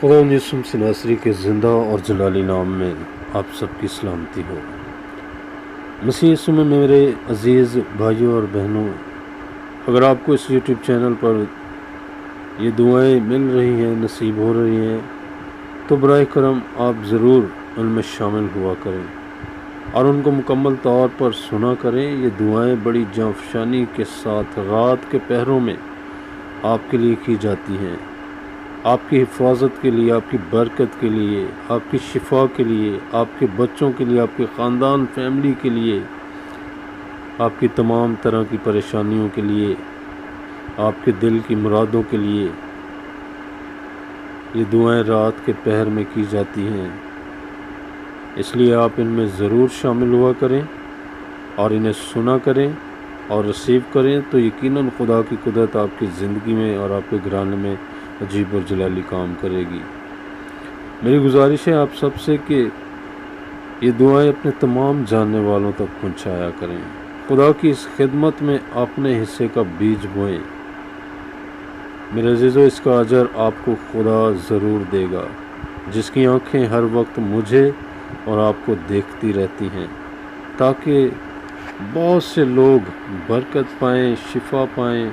खुदा यसुम नासरी के ज़िंदा और जलाली नाम में आप सबकी सलामती हो। मसीह यीशु में मेरे अज़ीज़ भाइयों और बहनों, अगर आपको इस यूट्यूब चैनल पर ये दुआएं मिल रही हैं, नसीब हो रही हैं, तो बराए करम आप ज़रूर उनमें शामिल हुआ करें और उनको मुकम्मल तौर पर सुना करें। ये दुआएं बड़ी जांफशानी के साथ रात के पहरों में आपके लिए की जाती हैं, आपकी हिफाजत के लिए, आपकी बरकत के लिए, आपकी शिफा के लिए, आपके बच्चों के लिए, आपके ख़ानदान फैमिली के लिए, आपकी तमाम तरह की परेशानियों के लिए, आपके दिल की मुरादों के लिए ये दुआएं रात के पहर में की जाती हैं। इसलिए आप इनमें ज़रूर शामिल हुआ करें और इन्हें सुना करें और रिसीव करें, तो यकीनन खुदा की कुदरत आपकी ज़िंदगी में और आपके घराने में अजीब और जलाली काम करेगी। मेरी गुजारिश है आप सबसे कि ये दुआएं अपने तमाम जानने वालों तक पहुंचाया करें। खुदा की इस खिदमत में अपने हिस्से का बीज बोएं। मेरे अज़ीज़ों, इसका अजर आपको खुदा ज़रूर देगा, जिसकी आंखें हर वक्त मुझे और आपको देखती रहती हैं, ताकि बहुत से लोग बरकत पाएँ, शिफा पाएँ,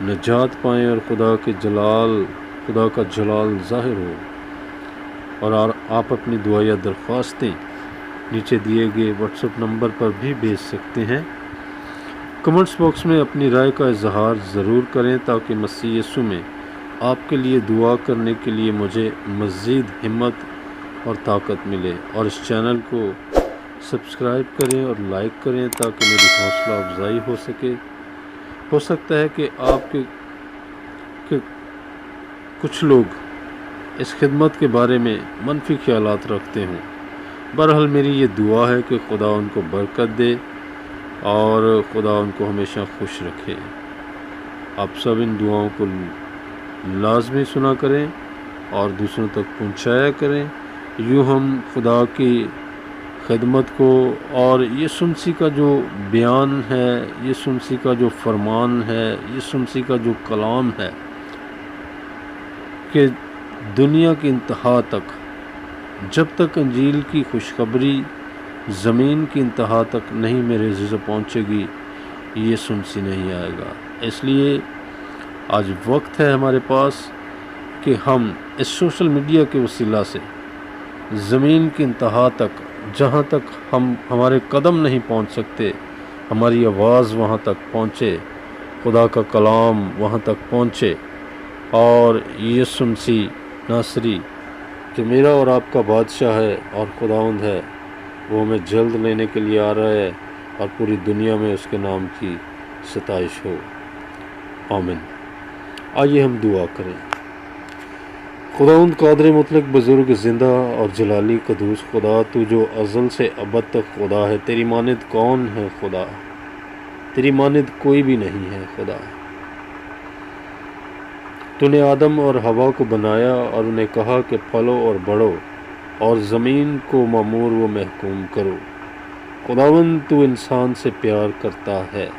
नजात पाएँ और खुदा का जलाल ज़ाहिर हो। और आप अपनी दुआ या दरख्वास्तें नीचे दिए गए व्हाट्सएप नंबर पर भी भेज सकते हैं। कमेंट्स बॉक्स में अपनी राय का इजहार ज़रूर करें, ताकि मसीह यीशु में आपके लिए दुआ करने के लिए मुझे मज़ीद हिम्मत और ताकत मिले। और इस चैनल को सब्सक्राइब करें और लाइक करें, ताकि मेरी हौसला अफजाई हो सके। हो सकता है कि आपके कुछ लोग इस खिदमत के बारे में मनफी ख्यालात रखते हों। बहरहाल मेरी ये दुआ है कि खुदा उनको बरकत दे और खुदा उनको हमेशा खुश रखे। आप सब इन दुआओं को लाजमी सुना करें और दूसरों तक पहुंचाया करें। यूँ हम खुदा की खिदमत को और यीशु मसीह का जो बयान है, यीशु मसीह का जो फरमान है, यीशु मसीह का जो कलाम है, कि दुनिया की इंतहा तक, जब तक अंजील की खुशखबरी ज़मीन की इंतहा तक नहीं मेरे अज़ीज़ों पहुँचेगी, यीशु मसीह नहीं आएगा। इसलिए आज वक्त है हमारे पास कि हम इस सोशल मीडिया के वसीला से ज़मीन की इंतहा तक, जहाँ तक हमारे कदम नहीं पहुँच सकते, हमारी आवाज़ वहाँ तक पहुँचे, खुदा का कलाम वहाँ तक पहुँचे और यीशु मसीह नासरी जो मेरा और आपका बादशाह है और खुदावंद है, वो हमें जल्द लेने के लिए आ रहा है और पूरी दुनिया में उसके नाम की सताइश हो। आमीन। आइए हम दुआ करें। खुदावंद कादिर मुतलक बुजुर्ग ज़िंदा और जलाली कदूस खुदा, तू जो अज़ल से अबद तक खुदा है, तेरी मानिद कौन है खुदा? तेरी मानिद कोई भी नहीं है खुदा। तूने आदम और हवा को बनाया और उन्हें कहा कि फलो और बढ़ो और ज़मीन को मामूर व महकूम करो। खुदावंद, तू इंसान से प्यार करता है।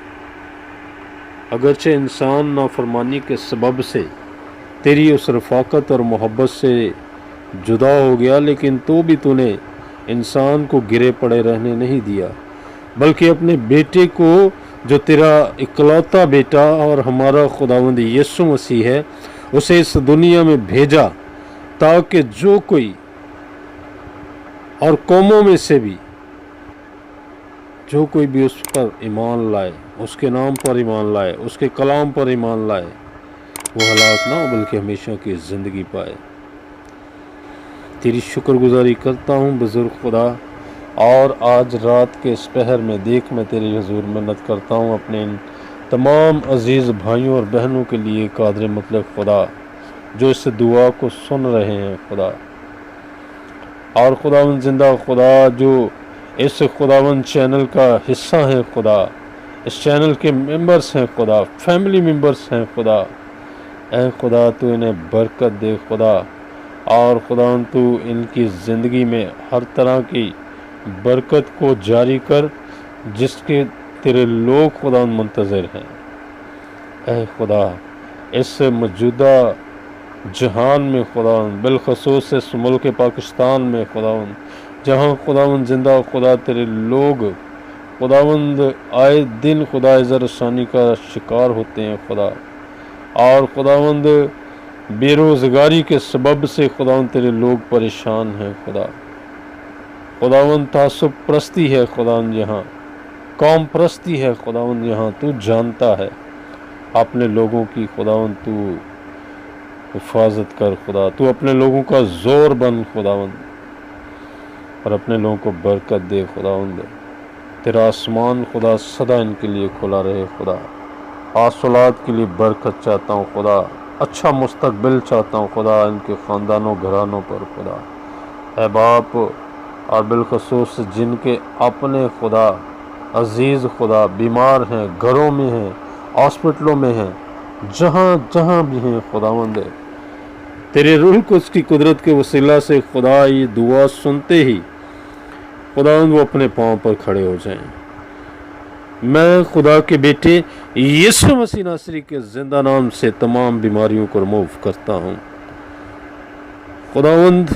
अगरचे इंसान नाफरमानी के सबब से तेरी उस रफ़ाकत और मोहब्बत से जुदा हो गया, लेकिन तो भी तूने इंसान को गिरे पड़े रहने नहीं दिया, बल्कि अपने बेटे को, जो तेरा इकलौता बेटा और हमारा खुदावंद यीशु मसीह है, उसे इस दुनिया में भेजा, ताकि जो कोई और कौमों में से भी जो कोई भी उस पर ईमान लाए, उसके नाम पर ईमान लाए, उसके कलाम पर ईमान लाए, वो हलाक ना हो बल्कि हमेशा की ज़िंदगी पाए। तेरी शुक्रगुजारी करता हूँ बुज़ुर्ग खुदा, और आज रात के इस पहर में देख मैं तेरी हुजूर मिन्नत करता हूँ अपने इन तमाम अज़ीज़ भाइयों और बहनों के लिए कादिर मुतलक खुदा, जो इस दुआ को सुन रहे हैं खुदा। और खुदावंद ज़िंदा खुदा, जो इस खुदावंद चैनल का हिस्सा है खुदा, इस चैनल के मेंबर्स हैं खुदा, फैमिली मेंबर्स हैं खुदा, ऐ खुदा तू इन्हें बरकत दे खुदा। और खुदावंद तू इनकी ज़िंदगी में हर तरह की बरकत को जारी कर, जिसके तेरे लोग खुदा मुंतज़र हैं। ऐ खुदा, इस मौजूदा جہان میں خداوند، بالخصوص اس ملک پاکستان میں خداوند، جہاں خداوند زندہ خدا تیرے لوگ خداوند آئے دن خدا اظہار ثانی کا شکار ہوتے ہیں خدا، اور خداوند بے روزگاری کے سبب سے خداوند تیرے لوگ پریشان ہیں خداوند تعصب پرستی ہے خداوند، یہاں قوم پرستی ہے خداوند، یہاں تو جانتا ہے اپنے لوگوں کی خداوند، تو حفاظت کر خدا، تو اپنے لوگوں کا زور بن خداوند، اور اپنے لوگوں کو برکت دے خداوند۔ تیرا آسمان خدا سدا ان کے لیے کھلا رہے خدا، حاصلات کے لیے برکت چاہتا ہوں خدا، اچھا مستقبل چاہتا ہوں خدا ان کے خاندانوں گھرانوں پر خدا، اے باپ، اور بالخصوص جن کے اپنے خدا عزیز خدا بیمار ہیں، گھروں میں ہیں، ہاسپٹلوں میں ہیں، جہاں جہاں بھی ہیں خداوند، تیرے روح کو اس کی قدرت کے وسیلہ سے خدا یہ دعا سنتے ہی خداوند وہ اپنے پاؤں پر کھڑے ہو جائیں۔ میں خدا کے بیٹے یسوع مسیح ناصری کے زندہ نام سے تمام بیماریوں کو ریموو کرتا ہوں خداوند،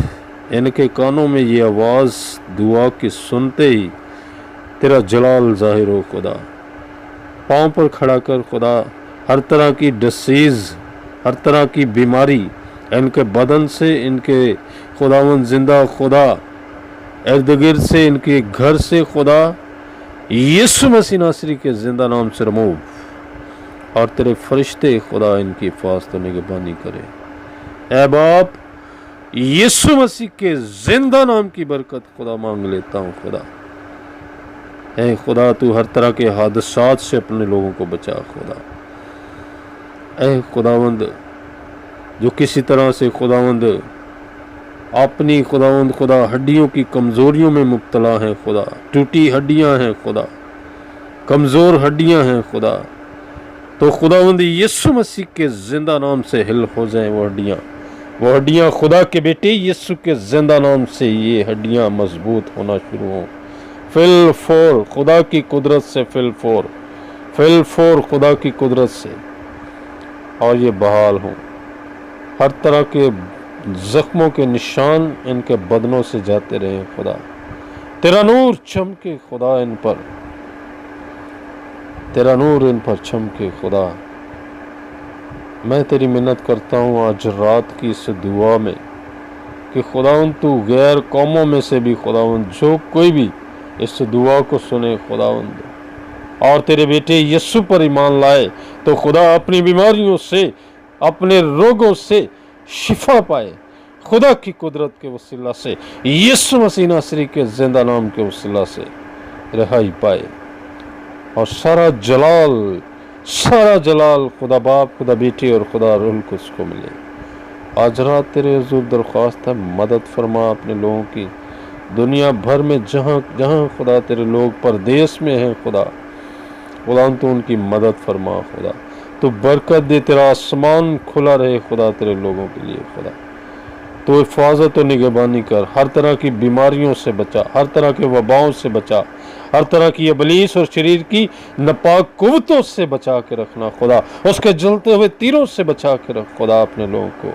ان کے کانوں میں یہ آواز دعا کی سنتے ہی تیرا جلال ظاہر ہو خدا، پاؤں پر کھڑا کر خدا، ہر طرح کی ڈسیز، ہر طرح کی بیماری ان کے بدن سے، ان کے خداوند زندہ خدا ارد گرد سے، ان کے گھر سے خدا یسوع مسیح ناصری کے زندہ نام سے ریموو، اور تیرے فرشتے خدا ان کی حفاظت و نگہبانی کرے۔ اے باپ، یسوع مسیح کے زندہ نام کی برکت خدا مانگ لیتا ہوں خدا، اے خدا تو ہر طرح کے حادثات سے اپنے لوگوں کو بچا خدا، اے خداوند جو کسی طرح سے خداوند اپنی خداوند خدا ہڈیوں کی کمزوریوں میں مبتلا ہیں خدا، ٹوٹی ہڈیاں ہیں خدا، کمزور ہڈیاں ہیں خدا، تو خداوند یسوع مسیح کے زندہ نام سے ہل ہو جائیں وہ ہڈیاں خدا کے بیٹے یسوع کے زندہ نام سے یہ ہڈیاں مضبوط ہونا شروع ہوں، فل فور خدا کی قدرت سے، فل فور خدا کی قدرت سے، اور یہ بحال ہوں، ہر طرح کے زخموں کے نشان ان کے بدنوں سے جاتے رہیں خدا، تیرا نور چمکے خدا ان پر، تیرا نور ان پر چمکے خدا۔ میں تیری منت کرتا ہوں آج رات کی اس دعا میں کہ خداوند تو غیر قوموں میں سے بھی خداوند جو کوئی بھی اس دعا کو سنے خداوند اور تیرے بیٹے یسوع پر ایمان لائے تو خدا اپنی بیماریوں سے، اپنے روگوں سے شفا پائے، خدا کی قدرت کے وسیلہ سے، یسوع مسیح ناصری کے زندہ نام کے وسیلہ سے رہائی پائے، اور سارا جلال خدا باپ، خدا بیٹے اور خدا روح القدس کو ملے۔ آج رات تیرے حضور درخواست ہے، مدد فرما اپنے لوگوں کی، دنیا بھر میں جہاں جہاں خدا تیرے لوگ پردیس میں ہیں خدا تو ان کی مدد فرما خدا، تو برکت دے، تیرا آسمان کھلا رہے خدا تیرے لوگوں کے لیے خدا، تو حفاظت و نگہبانی کر، ہر طرح کی بیماریوں سے بچا، ہر طرح کے وباؤں سے بچا، ہر طرح کی ابلیس اور شریر کی ناپاک قوتوں سے بچا کے رکھنا خدا، اس کے جلتے ہوئے تیروں سے بچا کے رکھ خدا اپنے لوگوں کو،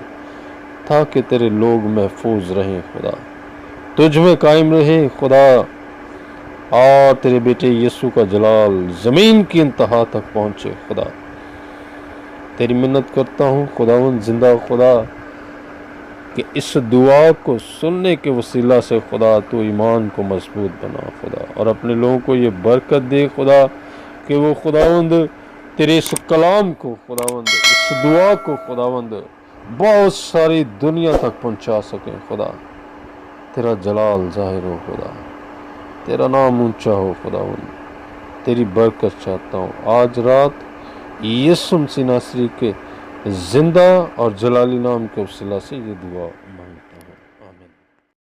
تاکہ تیرے لوگ محفوظ رہیں خدا، تجھ میں قائم رہیں خدا، اور تیرے بیٹے یسوع کا جلال زمین کی انتہا تک پہنچے خدا۔ تیری منت کرتا ہوں خداوند زندہ خدا کہ اس دعا کو سننے کے وسیلہ سے خدا تو ایمان کو مضبوط بنا خدا، اور اپنے لوگوں کو یہ برکت دے خدا کہ وہ خداوند تیرے اس کلام کو خداوند، اس دعا کو خداوند بہت ساری دنیا تک پہنچا سکیں خدا، تیرا جلال ظاہر ہو خدا، تیرا نام اونچا ہو خداوند، تیری برکت چاہتا ہوں آج رات یسوع مسیح ناصری کے زندہ اور جلالی نام کے وسیلہ سے یہ دعا